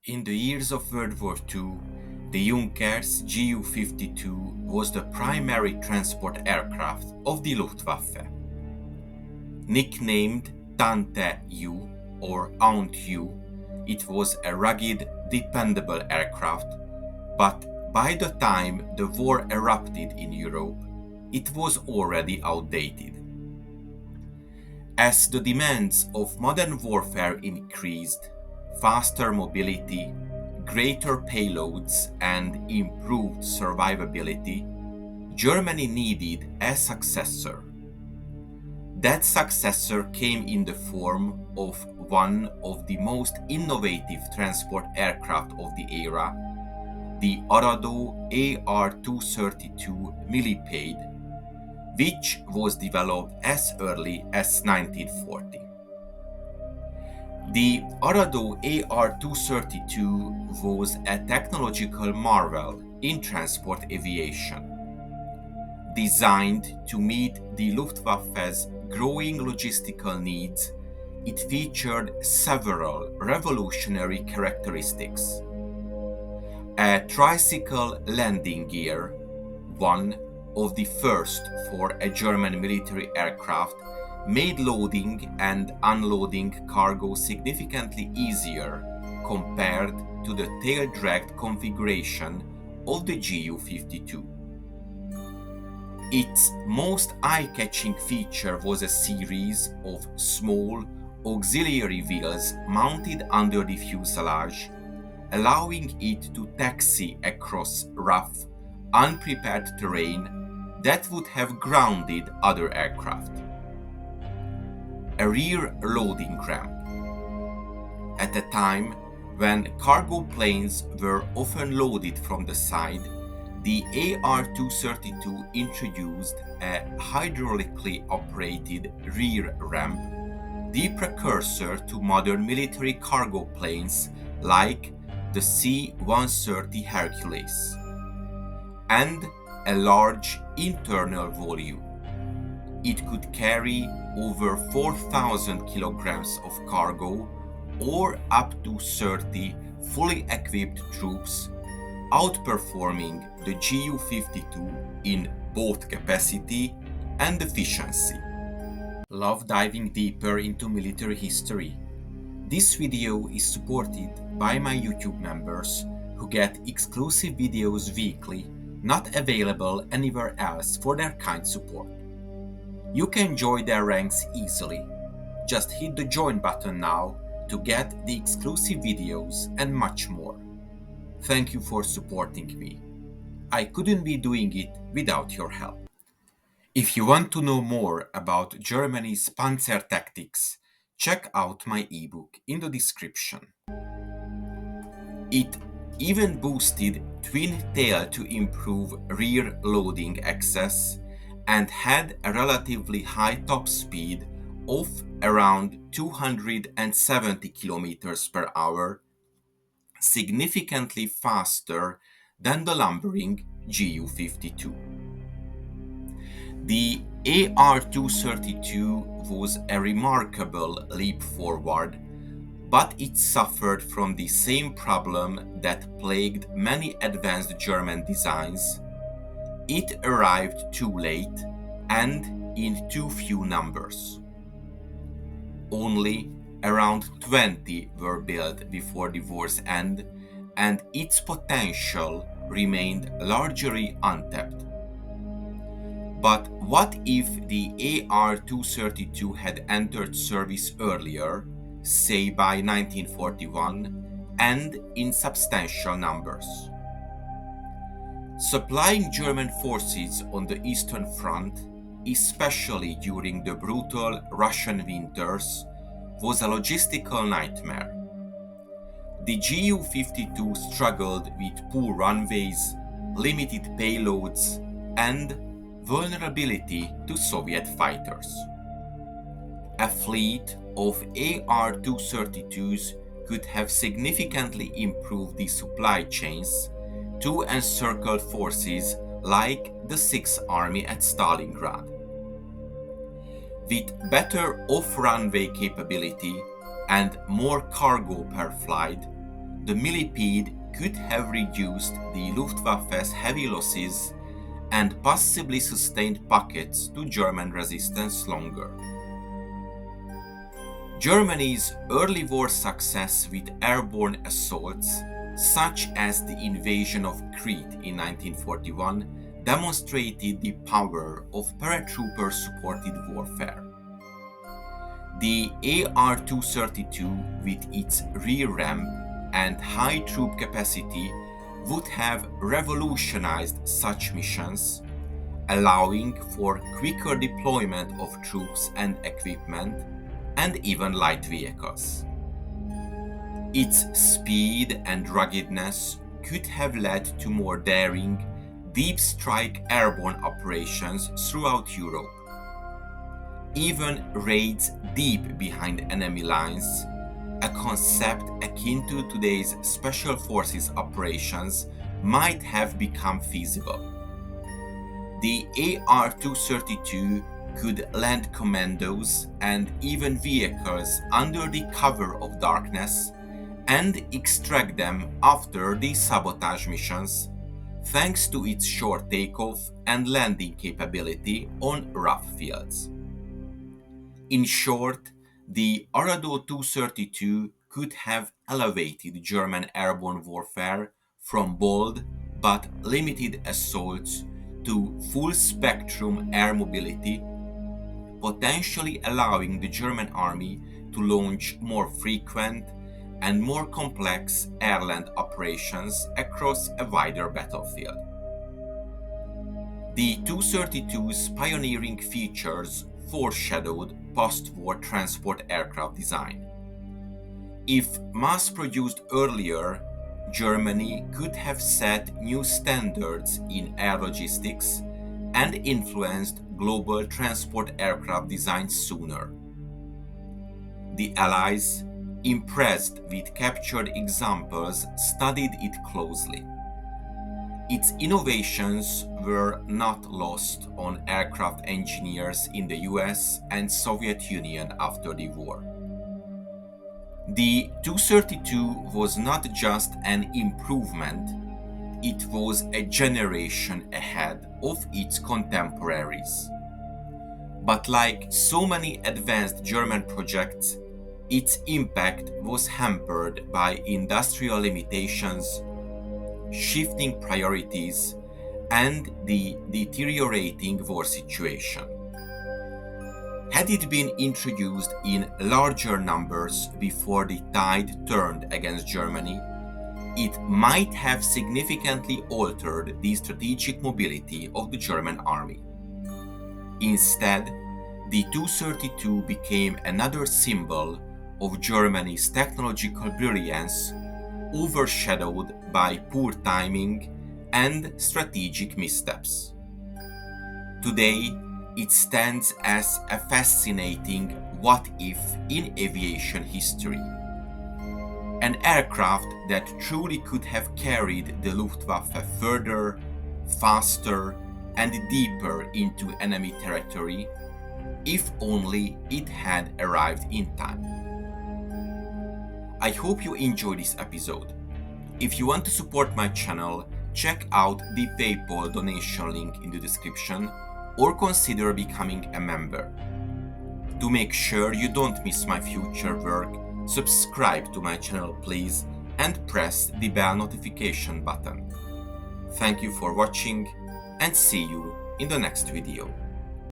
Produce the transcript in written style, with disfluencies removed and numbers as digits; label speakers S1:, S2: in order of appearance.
S1: In the years of World War II, the Junkers Ju-52 was the primary transport aircraft of the Luftwaffe. Nicknamed Tante U or Aunt U, it was a rugged, dependable aircraft, but by the time the war erupted in Europe, it was already outdated. As the demands of modern warfare increased, faster mobility, greater payloads, and improved survivability, Germany needed a successor. That successor came in the form of one of the most innovative transport aircraft of the era, the Arado AR-232 Millipede, which was developed as early as 1940. The Arado AR-232 was a technological marvel in transport aviation. Designed to meet the Luftwaffe's growing logistical needs, it featured several revolutionary characteristics. A tricycle landing gear, one of the first for a German military aircraft, made loading and unloading cargo significantly easier compared to the tail-dragged configuration of the Ju-52. Its most eye-catching feature was a series of small auxiliary wheels mounted under the fuselage, allowing it to taxi across rough, unprepared terrain that would have grounded other aircraft. A rear loading ramp. At a time when cargo planes were often loaded from the side, the AR-232 introduced a hydraulically operated rear ramp, the precursor to modern military cargo planes like the C-130 Hercules, and a large internal volume. It could carry over 4,000 kilograms of cargo or up to 30 fully equipped troops, outperforming the Ju-52 in both capacity and efficiency. Love diving deeper into military history? This video is supported by my YouTube members who get exclusive videos weekly, not available anywhere else for their kind support. You can join their ranks easily. Just hit the join button now to get the exclusive videos and much more. Thank you for supporting me. I couldn't be doing it without your help. If you want to know more about Germany's Panzer tactics, check out my ebook in the description. It even boosted twin tail to improve rear loading access and had a relatively high top speed of around 270 km per hour, significantly faster than the lumbering Ju-52. The AR-232 was a remarkable leap forward, but it suffered from the same problem that plagued many advanced German designs. It arrived too late and in too few numbers. Only around 20 were built before the war's end, and its potential remained largely untapped. But what if the AR-232 had entered service earlier, say by 1941, and in substantial numbers? Supplying German forces on the Eastern Front, especially during the brutal Russian winters, was a logistical nightmare. The Ju-52 struggled with poor runways, limited payloads, and vulnerability to Soviet fighters. A fleet of AR-232s could have significantly improved the supply chains to encircle forces like the Sixth Army at Stalingrad. With better off-runway capability and more cargo per flight, the Millipede could have reduced the Luftwaffe's heavy losses and possibly sustained pockets to German resistance longer. Germany's early war success with airborne assaults, such as the invasion of Crete in 1941, demonstrated the power of paratrooper-supported warfare. The AR-232, with its rear ramp and high troop capacity, would have revolutionized such missions, allowing for quicker deployment of troops and equipment, and even light vehicles. Its speed and ruggedness could have led to more daring, deep strike airborne operations throughout Europe. Even raids deep behind enemy lines, a concept akin to today's special forces operations, might have become feasible. The AR-232 could land commandos and even vehicles under the cover of darkness and extract them after the sabotage missions, thanks to its short takeoff and landing capability on rough fields. In short, the Arado 232 could have elevated German airborne warfare from bold but limited assaults to full-spectrum air mobility, potentially allowing the German army to launch more frequent and more complex air-land operations across a wider battlefield. The 232's pioneering features foreshadowed post-war transport aircraft design. If mass-produced earlier, Germany could have set new standards in air logistics and influenced global transport aircraft design sooner. The Allies, impressed with captured examples, studied it closely. Its innovations were not lost on aircraft engineers in the US and Soviet Union after the war. The 232 was not just an improvement, it was a generation ahead of its contemporaries. But like so many advanced German projects, its impact was hampered by industrial limitations, shifting priorities, and the deteriorating war situation. Had it been introduced in larger numbers before the tide turned against Germany, it might have significantly altered the strategic mobility of the German army. Instead, the 232 became another symbol of Germany's technological brilliance, overshadowed by poor timing and strategic missteps. Today, it stands as a fascinating what-if in aviation history. An aircraft that truly could have carried the Luftwaffe further, faster, and deeper into enemy territory, if only it had arrived in time. I hope you enjoyed this episode. If you want to support my channel, check out the PayPal donation link in the description or consider becoming a member. To make sure you don't miss my future work, subscribe to my channel please and press the bell notification button. Thank you for watching and see you in the next video.